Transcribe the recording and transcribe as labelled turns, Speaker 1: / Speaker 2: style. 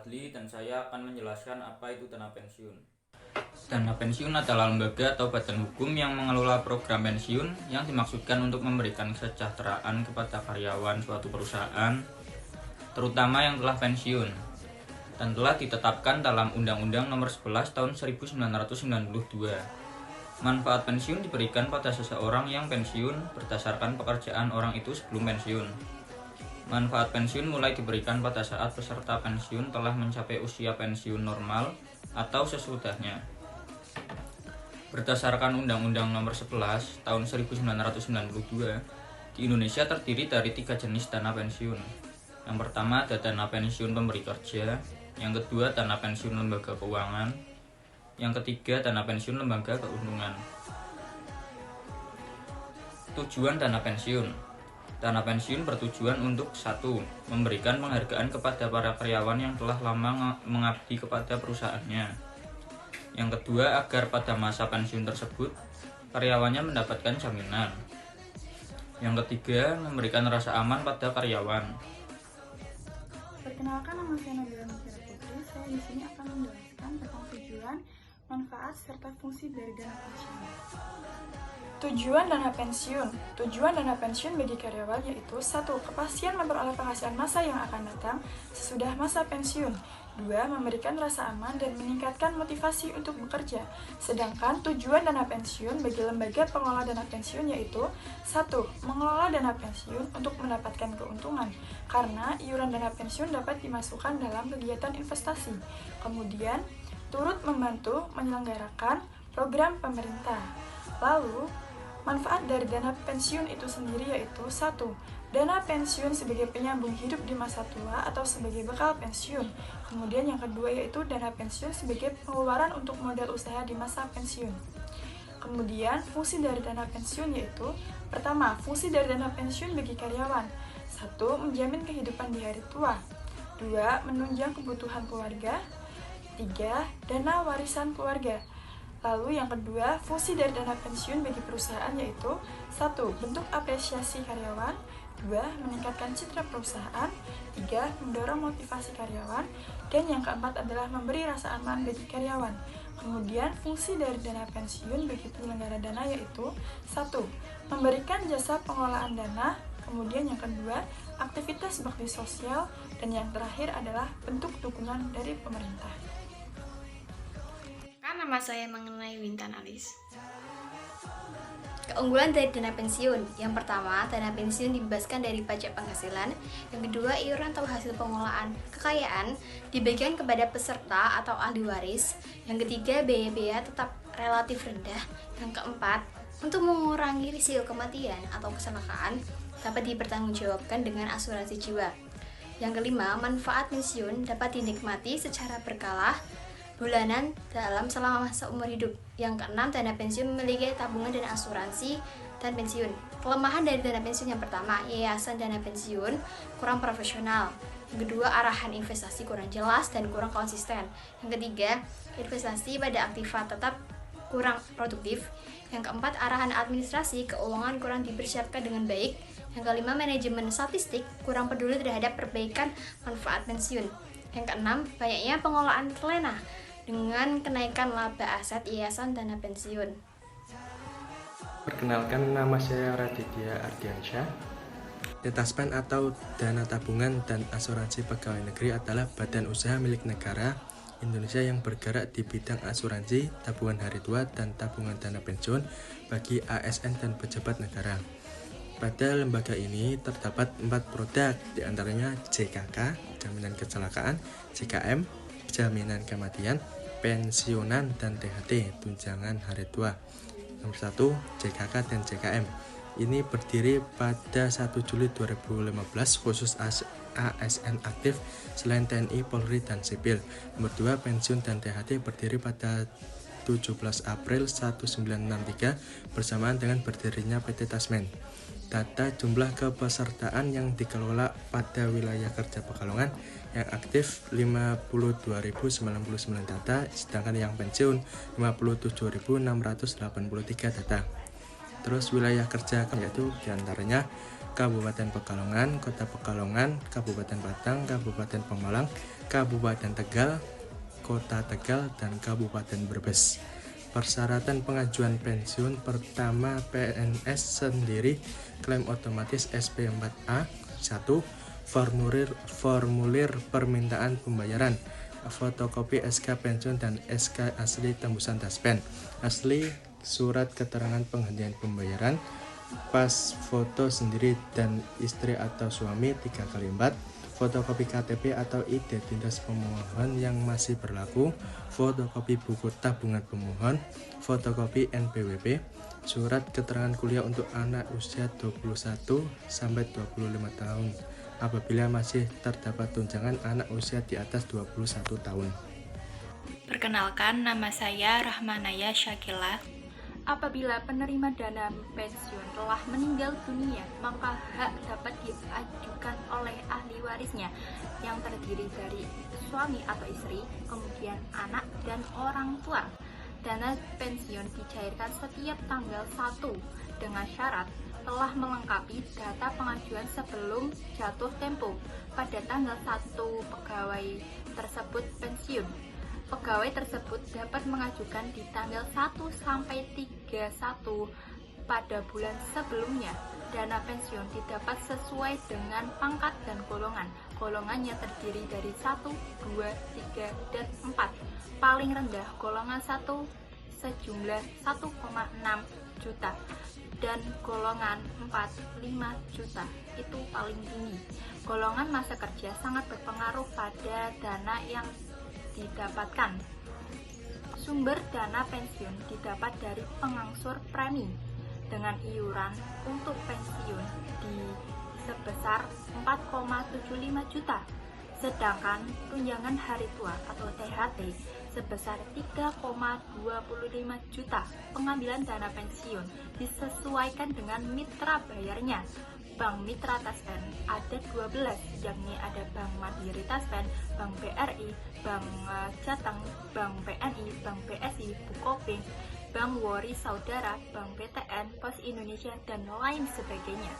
Speaker 1: Fadli dan saya akan menjelaskan apa itu dana pensiun. Dana pensiun adalah lembaga atau badan hukum yang mengelola program pensiun yang dimaksudkan untuk memberikan kesejahteraan kepada karyawan suatu perusahaan, terutama yang telah pensiun, dan telah ditetapkan dalam Undang-Undang Nomor 11 Tahun 1992. Manfaat pensiun diberikan pada seseorang yang pensiun berdasarkan pekerjaan orang itu sebelum pensiun. Manfaat pensiun mulai diberikan pada saat peserta pensiun telah mencapai usia pensiun normal atau sesudahnya. Berdasarkan Undang-Undang Nomor 11 Tahun 1992, di Indonesia terdiri dari 3 jenis dana pensiun. Yang pertama ada dana pensiun pemberi kerja, yang kedua dana pensiun lembaga keuangan, yang ketiga dana pensiun lembaga keuntungan. Tujuan dana pensiun. Dana pensiun bertujuan untuk 1. Memberikan penghargaan kepada para karyawan yang telah lama mengabdi kepada perusahaannya. Yang kedua, agar pada masa pensiun tersebut karyawannya mendapatkan jaminan. Yang ketiga, memberikan rasa aman pada karyawan.
Speaker 2: Perkenalkan, nama saya Nabila Mutiara Putri. Saya di sini akan menjelaskan tentang tujuan, manfaat, serta fungsi dari dana pensiun. Tujuan dana pensiun. Tujuan dana pensiun bagi karyawan yaitu 1. Kepastian memperoleh penghasilan masa yang akan datang sesudah masa pensiun. 2. Memberikan rasa aman dan meningkatkan motivasi untuk bekerja. Sedangkan tujuan dana pensiun bagi lembaga pengelola dana pensiun yaitu 1. Mengelola dana pensiun untuk mendapatkan keuntungan, karena iuran dana pensiun dapat dimasukkan dalam kegiatan investasi. Kemudian, turut membantu menyelenggarakan program pemerintah. Lalu, manfaat dari dana pensiun itu sendiri yaitu 1. Dana pensiun sebagai penyambung hidup di masa tua atau sebagai bekal pensiun. Kemudian yang kedua yaitu dana pensiun sebagai pengeluaran untuk modal usaha di masa pensiun. Kemudian fungsi dari dana pensiun yaitu pertama, fungsi dari dana pensiun bagi karyawan. 1. Menjamin kehidupan di hari tua. 2. Menunjang kebutuhan keluarga. 3. Dana warisan keluarga. Lalu yang kedua, fungsi dari dana pensiun bagi perusahaan yaitu 1. Bentuk apresiasi karyawan. 2. Meningkatkan citra perusahaan. 3. Mendorong motivasi karyawan. Dan yang keempat adalah memberi rasa aman bagi karyawan. Kemudian fungsi dari dana pensiun bagi penyelenggara dana yaitu 1. Memberikan jasa pengelolaan dana. Kemudian yang kedua, aktivitas bakti sosial. Dan yang terakhir adalah bentuk dukungan dari pemerintah.
Speaker 3: Nama saya mengenai Wintan Alis. Keunggulan dari dana pensiun. Yang pertama, dana pensiun dibebaskan dari pajak penghasilan. Yang kedua, iuran atau hasil pengelolaan kekayaan dibagikan kepada peserta atau ahli waris. Yang ketiga, biaya-biaya tetap relatif rendah. Yang keempat, untuk mengurangi risiko kematian atau kecelakaan dapat dipertanggungjawabkan dengan asuransi jiwa. Yang kelima, manfaat pensiun dapat dinikmati secara berkala bulanan selama masa umur hidup. Yang keenam, dana pensiun memiliki tabungan dan asuransi dan pensiun. Kelemahan dari dana pensiun yang pertama, yayasan dana pensiun kurang profesional. Yang kedua, arahan investasi kurang jelas dan kurang konsisten. Yang ketiga, investasi pada aktiva tetap kurang produktif. Yang keempat, arahan administrasi keuangan kurang dipersiapkan dengan baik. Yang kelima, manajemen statistik kurang peduli terhadap perbaikan manfaat pensiun. Yang keenam, banyaknya pengelolaan terlena dengan kenaikan laba aset yayasan dana pensiun.
Speaker 4: Perkenalkan, nama saya Raditya Ardiansyah. Detaspen atau Dana Tabungan dan Asuransi Pegawai Negeri adalah badan usaha milik negara Indonesia yang bergerak di bidang asuransi, tabungan hari tua, dan tabungan dana pensiun bagi ASN dan pejabat negara. Pada lembaga ini terdapat 4 produk, diantaranya JKK, jaminan kecelakaan, JKM, jaminan kematian, pensiunan, dan THT, tunjangan hari tua. Nomor 1, JKK dan JKM. Ini berdiri pada 1 Juli 2015 khusus ASN aktif selain TNI, Polri, dan Sipil. Nomor 2, pensiun dan THT berdiri pada 17 April 1963 bersamaan dengan berdirinya PT Tasmen. Data jumlah kepesertaan yang dikelola pada wilayah kerja Pekalongan yang aktif 52.099 data, sedangkan yang pensiun 57.683 data. Terus wilayah kerja yaitu diantaranya Kabupaten Pekalongan, Kota Pekalongan, Kabupaten Batang, Kabupaten Pemalang, Kabupaten Tegal, Kota Tegal, dan Kabupaten Brebes. Persyaratan pengajuan pensiun pertama PNS sendiri, klaim otomatis SP4A 1, formulir permintaan pembayaran, fotokopi SK pensiun dan SK asli tembusan taspen, asli surat keterangan penghentian pembayaran, pas foto sendiri dan istri atau suami 3x4, fotokopi KTP atau identitas pemohon yang masih berlaku, fotokopi buku tabungan pemohon, fotokopi NPWP, surat keterangan kuliah untuk anak usia 21 sampai 25 tahun apabila masih terdapat tunjangan anak usia di atas 21 tahun.
Speaker 5: Perkenalkan, nama saya Rahmanaya Syakila.
Speaker 2: Apabila penerima dana pensiun telah meninggal dunia, maka hak dapat diajukan oleh ahli warisnya yang terdiri dari suami atau istri, kemudian anak dan orang tua. Dana pensiun dicairkan setiap tanggal 1 dengan syarat telah melengkapi data pengajuan sebelum jatuh tempo pada tanggal 1 pegawai tersebut pensiun. Pegawai tersebut dapat mengajukan di tanggal 1 sampai 31 pada bulan sebelumnya. Dana pensiun didapat sesuai dengan pangkat dan golongan. Golongannya terdiri dari 1, 2, 3, dan 4. Paling rendah golongan 1 sejumlah 1,6 juta dan golongan 4 5 juta. Itu paling tinggi. Golongan masa kerja sangat berpengaruh pada dana yang didapatkan. Sumber dana pensiun didapat dari pengangsur premi dengan iuran untuk pensiun di sebesar 4,75 juta, sedangkan tunjangan hari tua atau THT sebesar 3,25 juta. Pengambilan dana pensiun disesuaikan dengan mitra bayarnya. Bank Mitra Taspen ada 12, yakni ada Bank Mandiri Taspen, Bank BRI, Bank Jateng, Bank BNI, Bank BSI, Bukopin, Bank Wori Saudara, Bank BTN, Pos Indonesia, dan lain sebagainya.